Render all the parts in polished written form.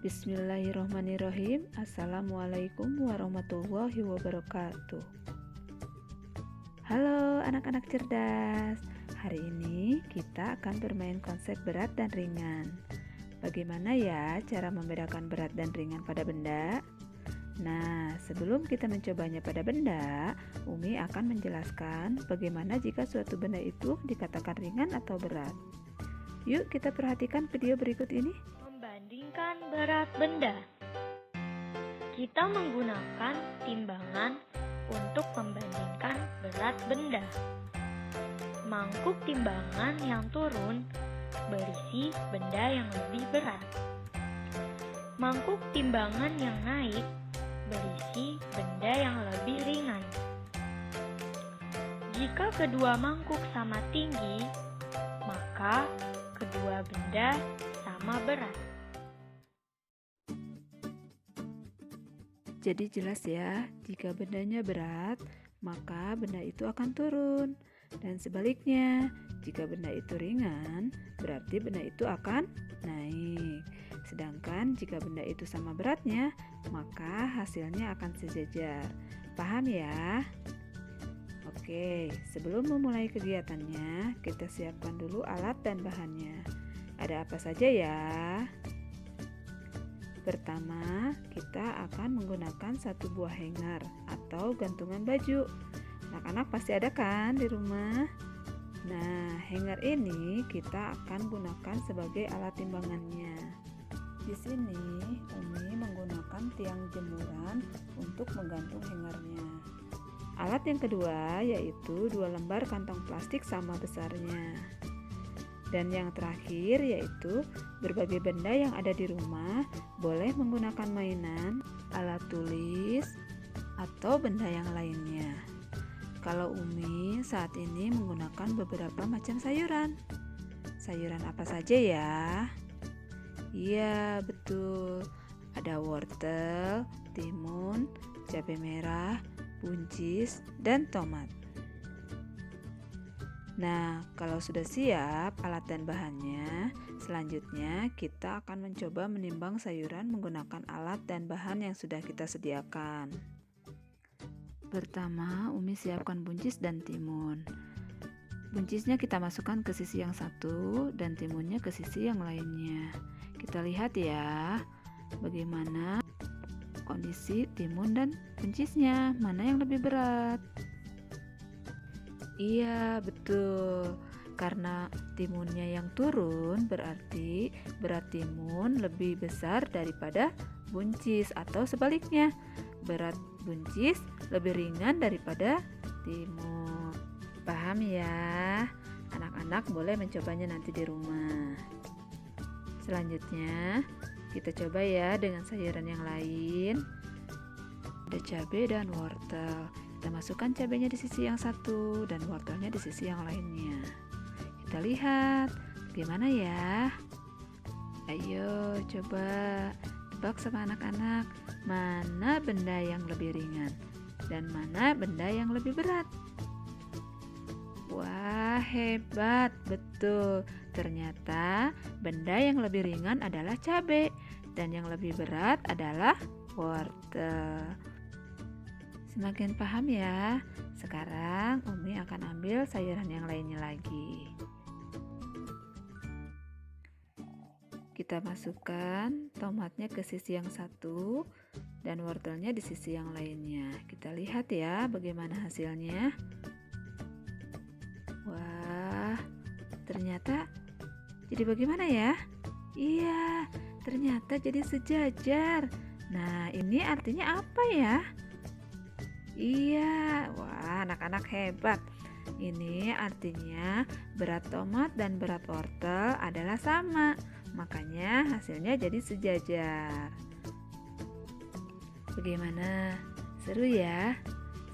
Bismillahirrohmanirrohim. Assalamualaikum warahmatullahi wabarakatuh. Halo anak-anak cerdas. Hari ini kita akan bermain konsep berat dan ringan. Bagaimana ya cara membedakan berat dan ringan pada benda? Nah, sebelum kita mencobanya pada benda, Umi akan menjelaskan bagaimana jika suatu benda itu dikatakan ringan atau berat. Yuk kita perhatikan video berikut ini. Membandingkan berat benda. Kita menggunakan timbangan untuk membandingkan berat benda. Mangkuk timbangan yang turun berisi benda yang lebih berat. Mangkuk timbangan yang naik berisi benda yang lebih ringan. Jika kedua mangkuk sama tinggi, maka kedua benda sama berat. Jadi jelas ya, jika bendanya berat, maka benda itu akan turun. Dan sebaliknya, jika benda itu ringan, berarti benda itu akan naik. Sedangkan jika benda itu sama beratnya, maka hasilnya akan sejajar. Paham ya? Oke, sebelum memulai kegiatannya, kita siapkan dulu alat dan bahannya. Ada apa saja ya? Pertama, kita akan menggunakan satu buah hanger atau gantungan baju. Anak-anak pasti ada kan di rumah? Nah, hanger ini kita akan gunakan sebagai alat timbangannya. Di sini, Umi menggunakan tiang jemuran untuk menggantung hangernya. Alat yang kedua yaitu 2 lembar kantong plastik sama besarnya. Dan yang terakhir yaitu berbagai benda yang ada di rumah boleh menggunakan mainan, alat tulis, atau benda yang lainnya. Kalau Umi saat ini menggunakan beberapa macam sayuran. Sayuran apa saja ya? Iya, betul. Ada wortel, timun, cabai merah, buncis, dan tomat. Nah, kalau sudah siap alat dan bahannya, selanjutnya kita akan mencoba menimbang sayuran menggunakan alat dan bahan yang sudah kita sediakan. Pertama, Umi siapkan buncis dan timun. Buncisnya kita masukkan ke sisi yang satu dan timunnya ke sisi yang lainnya. Kita lihat ya, bagaimana kondisi timun dan buncisnya, mana yang lebih berat. Iya, betul. Karena timunnya yang turun, berarti berat timun lebih besar daripada buncis, atau sebaliknya, berat buncis lebih ringan daripada timun. Paham ya? Anak-anak boleh mencobanya nanti di rumah. Selanjutnya, kita coba ya dengan sayuran yang lain. Ada cabai dan wortel. Kita masukkan cabainya di sisi yang satu dan wortelnya di sisi yang lainnya. Kita lihat gimana ya. Ayo coba tebak sama anak-anak, mana benda yang lebih ringan dan mana benda yang lebih berat. Wah, hebat, betul. Ternyata benda yang lebih ringan adalah cabai dan yang lebih berat adalah wortel. Semakin paham ya. Sekarang Umi akan ambil sayuran yang lainnya lagi. Kita masukkan tomatnya ke sisi yang satu dan wortelnya di sisi yang lainnya. Kita lihat ya bagaimana hasilnya. Wah, ternyata jadi bagaimana ya? Iya, ternyata jadi sejajar. Nah, ini artinya apa ya? Iya, wah anak-anak hebat. Ini artinya berat tomat dan berat wortel adalah sama. Makanya hasilnya jadi sejajar. Bagaimana? Seru ya?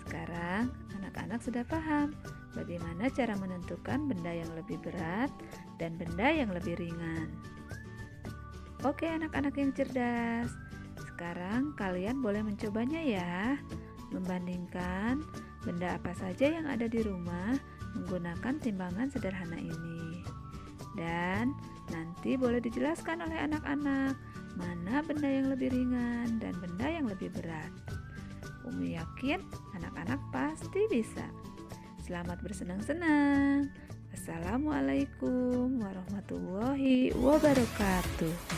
Sekarang anak-anak sudah paham bagaimana cara menentukan benda yang lebih berat dan benda yang lebih ringan. Oke anak-anak yang cerdas, sekarang kalian boleh mencobanya ya. Membandingkan benda apa saja yang ada di rumah menggunakan timbangan sederhana ini. Dan nanti boleh dijelaskan oleh anak-anak mana benda yang lebih ringan dan benda yang lebih berat. Umi yakin anak-anak pasti bisa. Selamat bersenang-senang. Assalamualaikum warahmatullahi wabarakatuh.